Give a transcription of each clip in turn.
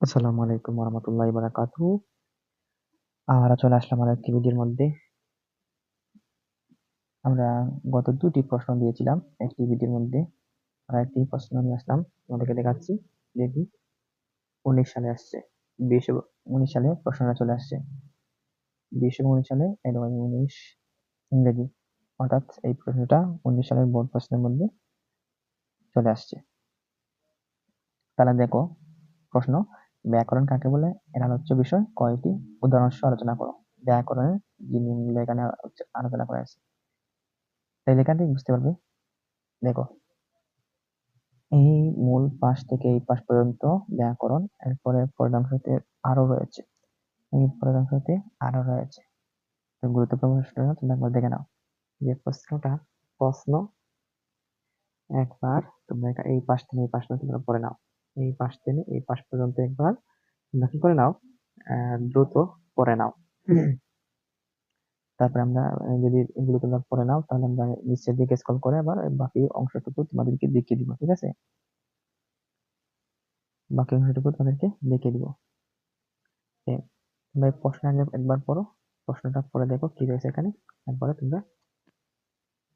আসসালামু আলাইকুম ওয়া বারাকাতুহু। আমরা চলে আসলাম আরেকটি ভিডিওর মধ্যে। আমরা গত ২ টি প্রশ্ন দিয়েছিলাম একটি ভিডিওর মধ্যে। আরেকটি প্রশ্ন নিয়ে আসলাম। তোমাদেরকে দেখাচ্ছি। দেখি ১৯ সালে আসছে। ২০১৯ সালে প্রশ্নটা চলে আসছে। ২০১৯ সালে এই দেখো ১৯ ইংরেজি। অর্থাৎ এই প্রশ্নটা ১৯ সালের বোর্ড প্রশ্নের মধ্যে চলে আসছে। তাহলে দেখো প্রশ্ন, ব্যাকরণ কাকে বলে? এর আলোচ্য বিষয় কয়টি উদাহরণসহ আলোচনা করো। ব্যাকরণের যে নিয়মগুলো এখানে আলোচনা করা আছে। তাহলে এখান থেকে বুঝতে পারবে। দেখো, এই মূল পাশ থেকে এই পাশ পর্যন্ত ব্যাকরণ, এরপরে পরের অংশতে আরো রয়েছে, এই পরের অংশতে আরো রয়েছে। তো গুরুত্বপূর্ণ প্রশ্নটা তোমরা একবার দেখে নাও। যে প্রশ্ন একবার তোমরা এই পাশ থেকে এই পাশ পর্যন্ত তোমরা পড়ে নাও। এই পাশ থেকে এই পাশ পর্যন্ত একবার তোমরা কি করে নাও, দ্রুত পড়ে নাও। তারপরে আমরা যদি এগুলো তোমরা পড়ে নাও, তাহলে আমরা নিচের দিকে স্ক্রল করে আবার বাকি অংশটুকু তোমাদেরকে দেখিয়ে দিব। ঠিক আছে, বাকি অংশটুকু তোমাদেরকে দেখিয়ে দিব। তোমরা এই প্রশ্নটা একবার পড়ো, প্রশ্নটা পড়ে দেখো কি রয়েছে এখানে, তারপরে তোমরা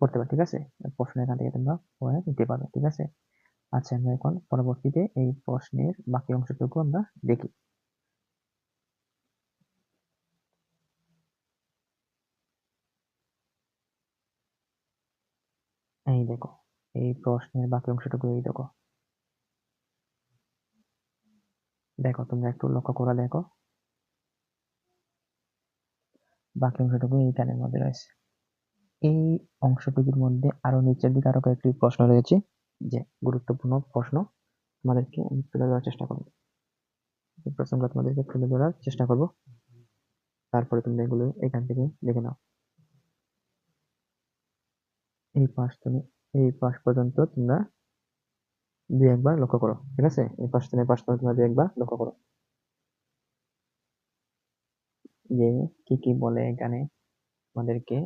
পড়তে পারো। ঠিক আছে, প্রশ্ন এখান থেকে তোমরা পড়ে নিতে পারো। ঠিক আছে, আচ্ছা আমরা এখন পরবর্তীতে এই প্রশ্নের বাকি অংশটুকু আমরা দেখি। এই দেখো, এই প্রশ্নের বাকি অংশটুকু এই দেখো। দেখো তোমরা একটু লক্ষ্য করে দেখো, বাকি অংশটুকু এইখানের মধ্যে রয়েছে। এই অংশটুকুর মধ্যে আরো নিচের দিকে আরো কয়েকটি প্রশ্ন রয়েছে, যে গুরুত্বপূর্ণ প্রশ্ন তোমাদেরকে আমি তুলে ধরার চেষ্টা করবো। এই প্রশ্নগুলো তোমাদেরকে তুলে ধরার চেষ্টা করবো, তারপরে তোমরা এগুলো এখান থেকে দেখে নাও। এই পাশ থেকে এই পাশ পর্যন্ত তোমরা দুই একবার লক্ষ্য করো। ঠিক আছে, এই পাশ থেকে পাশ পর্যন্ত তোমরা দুই একবার লক্ষ্য করো, যে কি কি বলে এখানে তোমাদেরকে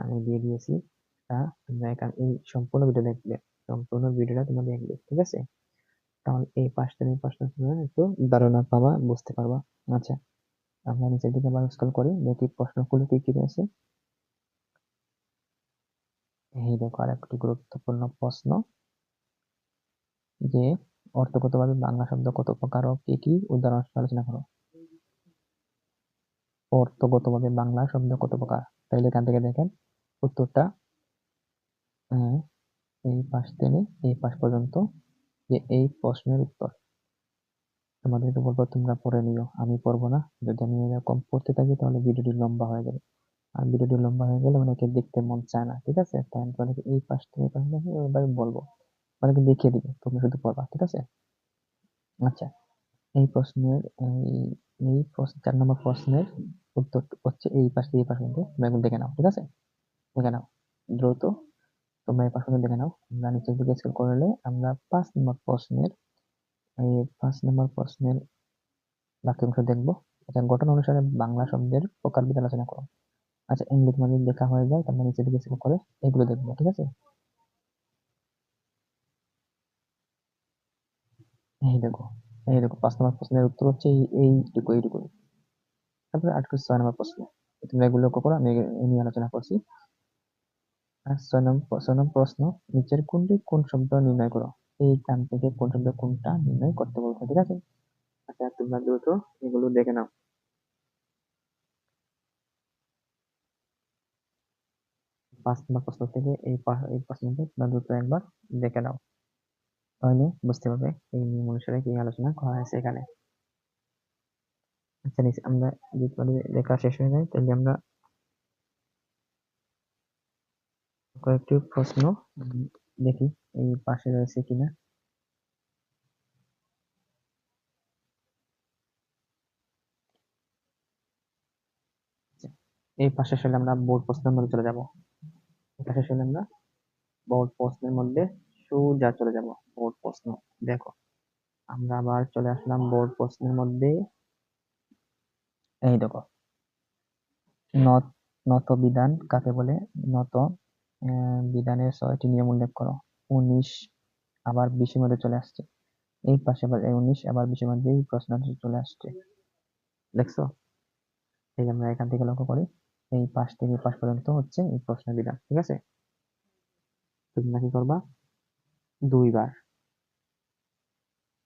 আমি দিয়ে দিয়েছি। তোমরা এখানে এই সম্পূর্ণ ভিডিও দেখবে, সম্পূর্ণ ভিডিওটা তোমরা দেখবে। ঠিক আছে, তাহলে এই পাশ থেকে এই পাশ পর্যন্ত তোমরা একটু ধারণা পাবা, বুঝতে পারবা। আচ্ছা, আমরা নিচের দিকে আবার স্ক্রল করি, দেখি প্রশ্নগুলো কি কি রয়েছে। এই দেখো আরেকটি গুরুত্বপূর্ণ প্রশ্ন, যে অর্থগতভাবে বাংলা শব্দ কত প্রকার ও কি কি উদাহরণ আলোচনা করো। অর্থগতভাবে বাংলা শব্দ কত প্রকার? তাইলে এখান থেকে দেখেন উত্তরটা, এই পাশ থেকে এই পাশ পর্যন্ত, যে এই প্রশ্নের উত্তর তোমাদেরকে বলবো তোমরা পড়ে নিও, আমি পড়বো না। যদি আমি এরকম পড়তে থাকি তাহলে ভিডিওটি লম্বা হয়ে যাবে, আর ভিডিওটি লম্বা হয়ে গেলে অনেকে দেখতে মন চায় না। ঠিক আছে, তাই আমি তোমাদেরকে এই পাশ থেকে এই পাশ থেকে এইভাবে বলবো, তোমাদেরকে দেখিয়ে দিবে, তুমি শুধু পড়বা। ঠিক আছে, আচ্ছা এই প্রশ্নের এই প্রশ্ন ৪ নম্বর প্রশ্নের উত্তর হচ্ছে এই পাশ থেকে এই পাশ পর্যন্ত, তোমরা এখন দেখে নাও। ঠিক আছে, দেখে নাও দ্রুত, তোমরা এই পাশ পর্যন্ত দেখে নাও। আমরা নিচের দিকে স্ক্রল করলে আমরা ৫ নম্বর প্রশ্নের এই ৫ নম্বর প্রশ্নের বাক্যাংশ দেখবো। আচ্ছা, গঠন অনুসারে বাংলা শব্দের প্রকারভেদ আলোচনা করো। আচ্ছা, এগুলো তোমাদের দেখা হয়ে যায়, তোমরা নিচের দিকে স্ক্রল করে এগুলো দেখবো। ঠিক আছে, এই দেখো, এই দেখো ৫ নম্বর প্রশ্নের উত্তর হচ্ছে এইটুকু। তারপরে ৮ নম্বর প্রশ্ন, তোমরা এগুলো লক্ষ্য করো, আমি এই নিয়ে আলোচনা করছি। আর ৬ নম্বর প্রশ্ন, নিচের কোনটি কোন শব্দ নির্ণয় করো। এইখান থেকে কোন শব্দ কোনটা নির্ণয় করতে বলছো। ঠিক আছে, আচ্ছা তোমরা দ্রুত এগুলো দেখে নাও। ৫ নম্বর প্রশ্ন থেকে এই প্রশ্নটা তোমরা দ্রুত একবার দেখে নাও, তাহলে বুঝতে পারবে এই নিয়ম অনুসারে কি আলোচনা করা হয়েছে এখানে। আচ্ছা নিচে আমরা যদি তোমাদের লেখা শেষ হয়ে যায়, তাহলে আমরা কয়েকটি প্রশ্ন দেখি এই পাশে রয়েছে কিনা। আচ্ছা, এই পাশে আসলে আমরা বোর্ড প্রশ্নের মধ্যে চলে যাব। এই পাশে আসলে আমরা বোর্ড প্রশ্নের মধ্যে সোজা চলে যাব। বোর্ড প্রশ্ন দেখো, আমরা আবার চলে আসলাম বোর্ড প্রশ্নের মধ্যে। এই দেখো, নত নত বিধান কাকে বলে? নত বিধানের ৬টি নিয়ম উল্লেখ করো। ১৯ আবার ২০ এর মধ্যে চলে আসছে। এই পাশে আবার 19 আবার 20-এর মধ্যে এই প্রশ্নটা চলে আসছে, দেখছো? এই যে আমরা এখান থেকে লক্ষ্য করি, এই পাশ থেকে এই পাশ পর্যন্ত হচ্ছে এই প্রশ্নের বিধান, ঠিক আছে? তোমরা কি করবা, দুইবার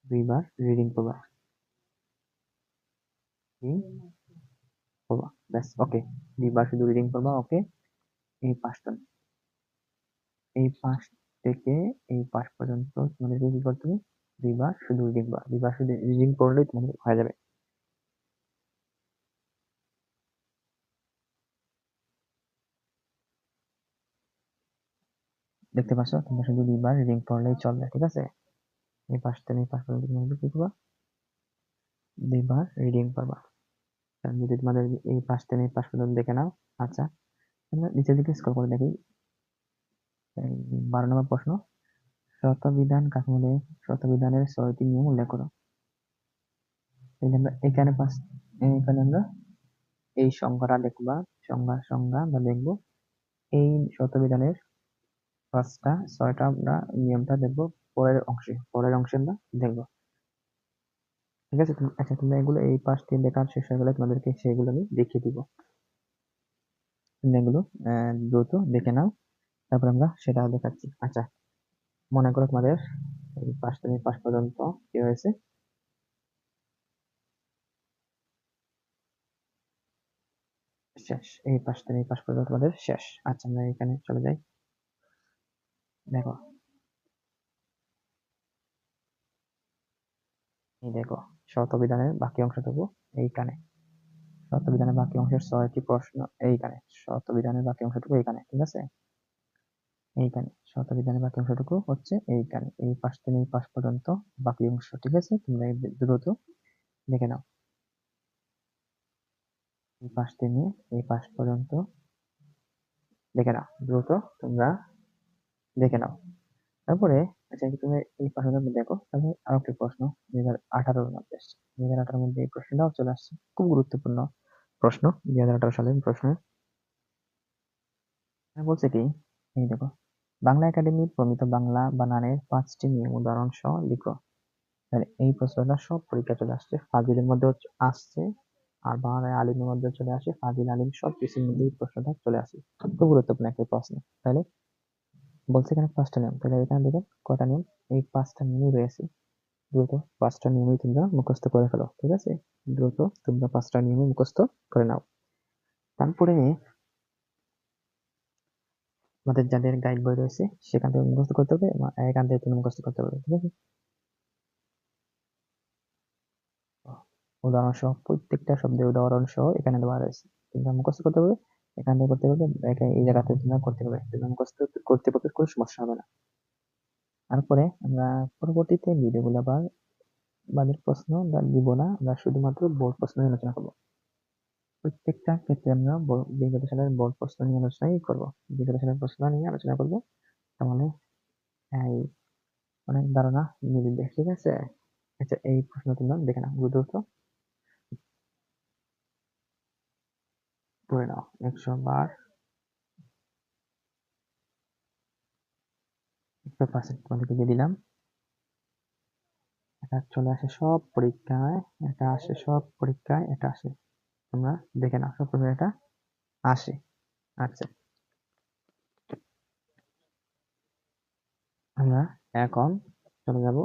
দুইবার রিডিং করবা, করবা, ব্যাস, ওকে। দুইবার শুধু রিডিং করবা, ওকে। এই পাশটা, এই পাশ থেকে এই পাশ পর্যন্ত তোমাদেরকে কি করতে হবে, দুইবার শুধু রিডিং করবা, দুইবার শুধু রিডিং করলেই তোমাদের হয়ে যাবে। দেখতে পাচ্ছ, তোমরা শুধু দুইবার রিডিং পড়লেই চলবে, ঠিক আছে? এই পাশ থেকে এই পাশ পর্যন্ত তোমাদের কি করবা, দুইবার রিডিং করবা। যদি তোমাদের এই পাশ থেকে এই পাশ পর্যন্ত দেখে নাও। আচ্ছা, আমরা নিচের দিকে স্ক্রল করে দেখি, 12 নম্বর প্রশ্ন, শতবিধান কাকে বলে? শতবিধানের 6টি নিয়ম উল্লেখ করো। এই যে আমরা এখানে এখানে আমরা এই সংজ্ঞাটা দেখবা, সংজ্ঞা আমরা দেখবো। এই শতবিধানের পাঁচটা 6টা আমরা নিয়মটা দেখবো পরের অংশে আমরা দেখবো, ঠিক আছে? আচ্ছা, তোমরা এগুলো এই পাঁচটি দেখার শেষ হয়ে গেলে তোমাদেরকে সেগুলো আমি দেখিয়ে দিব। তোমরা এগুলো দ্রুত দেখে নাও, তারপর আমরা সেটা দেখাচ্ছি। আচ্ছা, মনে করো তোমাদের এই পাঁচ থেকে পাঁচ পর্যন্ত কি হয়েছে, শেষ। এই পাঁচ থেকে এই পাঁচ পর্যন্ত তোমাদের শেষ। আচ্ছা, আমরা এখানে চলে যাই। দেখো, এই দেখো, শতবিধানের বাকি অংশটুকু এইখানে। শতবিধানের বাকি অংশের 6টি প্রশ্ন এইখানে। শতবিধানের বাকি অংশটুকু এইখানে, ঠিক আছে? এইখানে শতবিধানের বাকি অংশটুকু হচ্ছে এইখানে, এই পাশ থেকে এই পাশ পর্যন্ত বাকি অংশ, ঠিক আছে? তোমরা দ্রুত দেখে নাও, এই পাশ থেকে এই পাশ পর্যন্ত দেখে নাও, দ্রুত তোমরা দেখে নাও। তারপরে আচ্ছা, তুমি এই পাশের মধ্যে দেখো, তাহলে আরো একটি প্রশ্ন 2018-র মধ্যে এসছে। 2018-র মধ্যে এই প্রশ্নটাও চলে আসছে, খুব গুরুত্বপূর্ণ প্রশ্ন 2018 সালের প্রশ্ন। বলছে কি, এই দেখো, বাংলা একাডেমি প্রমিত বাংলা বানানের 5টি নিয়ম উদাহরণ সহ লিখো। তাহলে এই প্রশ্নটা সব পরীক্ষা চলে আসছে, ফাজিলের মধ্যে আসছে, আর বাংলা আলিমের মধ্যে চলে আসে, ফাজিল আলিম সব কিছুর মধ্যে এই প্রশ্নটা চলে আসে। খুব গুরুত্বপূর্ণ একটা প্রশ্ন। তাহলে বলছে এখানে 5টা নিয়ম, তাহলে এখানে দেখেন কটা নিয়ম, এই 5টা নিয়মই রয়েছে। দ্রুত 5টা নিয়মই তোমরা মুখস্থ করে ফেলো, ঠিক আছে? দ্রুত তোমরা 5টা নিয়মই মুখস্থ করে নাও। তারপরে আমাদের যাদের গাইড বই রয়েছে সেখান থেকে মুখস্থ করতে হবে, এখান থেকে তুমি মুখস্থ করতে পারবে, ঠিক আছে? উদাহরণ সহ প্রত্যেকটা শব্দের উদাহরণ সহ এখানে দেওয়া রয়েছে, তোমরা মুখস্থ করতে পারবে, এখান থেকে করতে পারবে, এই জায়গাতে তোমরা করতে পারবে, তোমরা মুখস্থ করতে পারবে, কোনো সমস্যা হবে না। তারপরে আমরা পরবর্তীতে ভিডিওগুলো আবার আমাদের প্রশ্ন দিব না, আমরা শুধুমাত্র বোর্ড প্রশ্ন নিয়ে আলোচনা করবো। প্রত্যেকটা ক্ষেত্রে আমরা বিগত সালের বোর্ড প্রশ্ন নিয়ে আলোচনাই করবো, বিগত সালের প্রশ্ন নিয়ে আলোচনা করবো, তাহলে এই অনেক ধারণা মিলবে, ঠিক আছে? আচ্ছা, এই প্রশ্ন তোমরা দেখে নাও, দ্রুত পড়ে নাও 100 বার, 100% তোমাদেরকে দিয়ে দিলাম। এটা চলে আসে সব পরীক্ষায়, এটা আসে সব পরীক্ষায়, এটা আসে, তোমরা দেখে নাও, সব পরীক্ষায় এটা আসে। আচ্ছা, আমরা এখন চলে যাব